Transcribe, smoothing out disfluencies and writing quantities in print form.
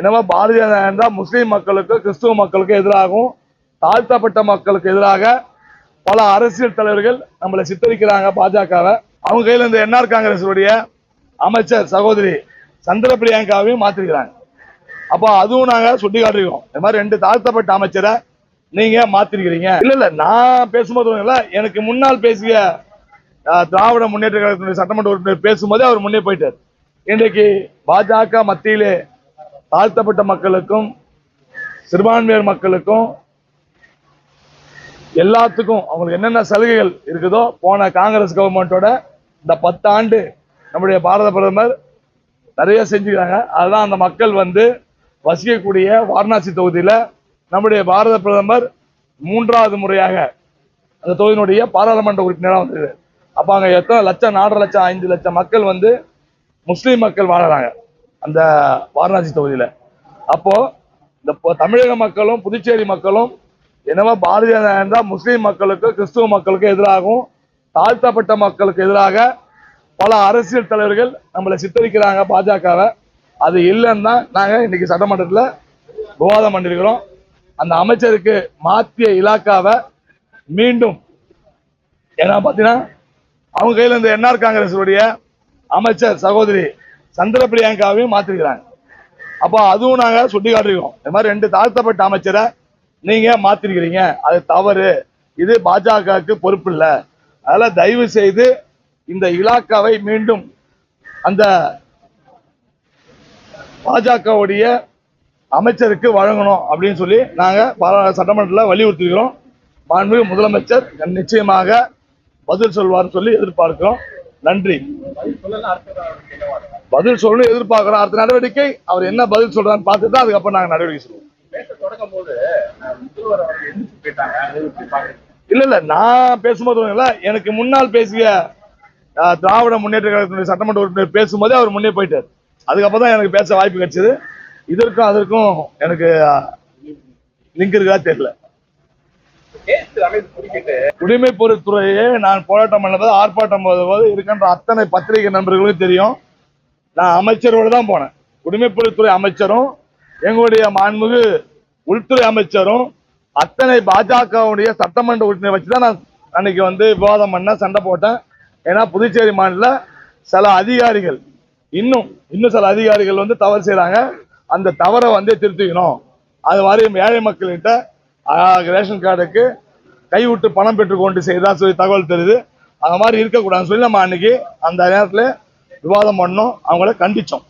எனவே பாரதிய ஜனதா முஸ்லீம் மக்களுக்கு கிறிஸ்துவ மக்களுக்கு எதிராகவும் தாழ்த்தப்பட்ட மக்களுக்கு எதிராக பல அரசியல் தலைவர்கள் நம்மளை சித்தரிக்கிறாங்க. பாஜகவை அவங்க கையில் இந்த என்ஆர் காங்கிரஸுடைய அமைச்சர் சகோதரி சந்திர பிரியங்காவையும் மாத்திருக்கிறாங்க. அப்போ அதுவும் நாங்க சுட்டி காட்டுறோம். இந்த மாதிரி 2 தாழ்த்தப்பட்ட அமைச்சரை நீங்க மாத்திருக்கிறீங்க. இல்ல நான் பேசும்போது எனக்கு முன்னால் பேசிய திராவிட முன்னேற்ற கழகத்தினுடைய சட்டமன்ற உறுப்பினர் பேசும்போதே அவர் முன்னே போயிட்டார். இன்றைக்கு பாஜக மத்தியிலே தாழ்த்தப்பட்ட மக்களுக்கும் சிறுபான்மையர் மக்களுக்கும் எல்லாத்துக்கும் அவங்களுக்கு என்னென்ன சலுகைகள் இருக்குதோ போன காங்கிரஸ் கவர்மெண்டோட இந்த 10 ஆண்டு நம்முடைய பாரத பிரதமர் நிறைய செஞ்சுக்கிறாங்க. அதுதான் அந்த மக்கள் வசிக்கக்கூடிய வாரணாசி தொகுதியில நம்முடைய பாரத பிரதமர் 3வது முறையாக அந்த தொகுதியினுடைய பாராளுமன்ற உறுப்பினராக வந்தது. அப்ப அங்க எத்தனை லட்சம் 4.5 லட்சம் 5 லட்சம் மக்கள் முஸ்லீம் மக்கள் வாழறாங்க அந்த வாரணாசி தொகுதியில. அப்போ இந்த தமிழக மக்களும் புதுச்சேரி மக்களும் என்னவோ பாரதிய ஜனதா முஸ்லீம் மக்களுக்கு கிறிஸ்துவ மக்களுக்கு எதிராகவும் தாழ்த்தப்பட்ட மக்களுக்கு எதிராக பல அரசியல் தலைவர்கள் நம்மளை சித்தரிக்கிறாங்க. பாஜகவை அது இல்லைன்னு தான் நாங்க இன்னைக்கு சட்டமன்றத்தில் விவாதம் பண்ணிருக்கிறோம். அந்த அமைச்சருக்கு மாத்திய இலாக்காவை மீண்டும் ஏன்னா பாத்தீங்கன்னா அவங்க கையில் இந்த என்ஆர் காங்கிரஸுடைய அமைச்சர் சகோதரி சந்திர பிரியங்காவையும் மாத்திருக்கிறாங்க. அப்போ அதுவும் நாங்க சுட்டி காட்டுறோம். இந்த மாதிரி 2 தாழ்த்தப்பட்ட அமைச்சரை நீங்க மாத்திருக்கிறீங்க, அது தவறு, இது பாஜகவுக்கு பொறுப்பு இல்லை. அதனால தயவு செய்து இந்த இலாக்காவை மீண்டும் அந்த பாஜகவுடைய அமைச்சருக்கு வழங்கணும் அப்படின்னு சொல்லி நாங்க சட்டமன்றத்தில் வலியுறுத்திக்கிறோம். மாண்புமிகு முதலமைச்சர் நிச்சயமாக பதில் சொல்வார்னு சொல்லி எதிர்பார்க்கிறோம். நன்றி. பதில் சொல்லணும் எதிர்பார்க்கிறோம். அடுத்த நடவடிக்கை அவர் என்ன பதில் சொல்றான்னு பார்த்துட்டு அதுக்கப்புறம் நாங்க நடவடிக்கை சொல்லுவோம். இல்ல நான் பேசும்போது எனக்கு முன்னால் பேசிய திராவிட முன்னேற்ற கழகத்தினுடைய சட்டமன்ற உறுப்பினர் பேசும்போதே அவர் முன்னே போயிட்டார். அதுக்கப்புறம் தான் எனக்கு பேச வாய்ப்பு கிடைச்சது. இதற்கும் அதற்கும் எனக்கு லிங்க் இருக்கா தெரியல. குடிமை பொருட்துறையே நான் போராட்டம் பண்ணது ஆர்ப்பாட்டம் போது இருக்கின்ற அத்தனை பத்திரிகை நண்பர்களுக்கும் தெரியும். நான் அமைச்சரோடு தான் போனேன். குடிமை பொருட்துறை அமைச்சரும் எங்களுடைய மாண்புமிகு உள்துறை அமைச்சரும் அத்தனை பாஜகவுடைய சட்டமன்ற உறுப்பினர் வச்சுதான் நான் அன்னைக்கு விவாதம் பண்ண சண்டை போட்டேன். ஏன்னா புதுச்சேரி மாநில சில அதிகாரிகள் இன்னும் சில அதிகாரிகள் தவறு செய்யறாங்க. அந்த தவறை திருத்திக்கணும். அது மாதிரி ஏழை மக்கள்கிட்ட ரேஷன் கார்டுக்கு கைவிட்டு பணம் பெற்றுக்கொண்டு செய்தா சொல்லி தகவல் தெரியுது. அந்த மாதிரி இருக்கக்கூடாதுன்னு சொல்லி நம்ம அன்னைக்கு அந்த நேரத்தில் விவாதம் பண்ணோம், அவங்கள கண்டிச்சோம்.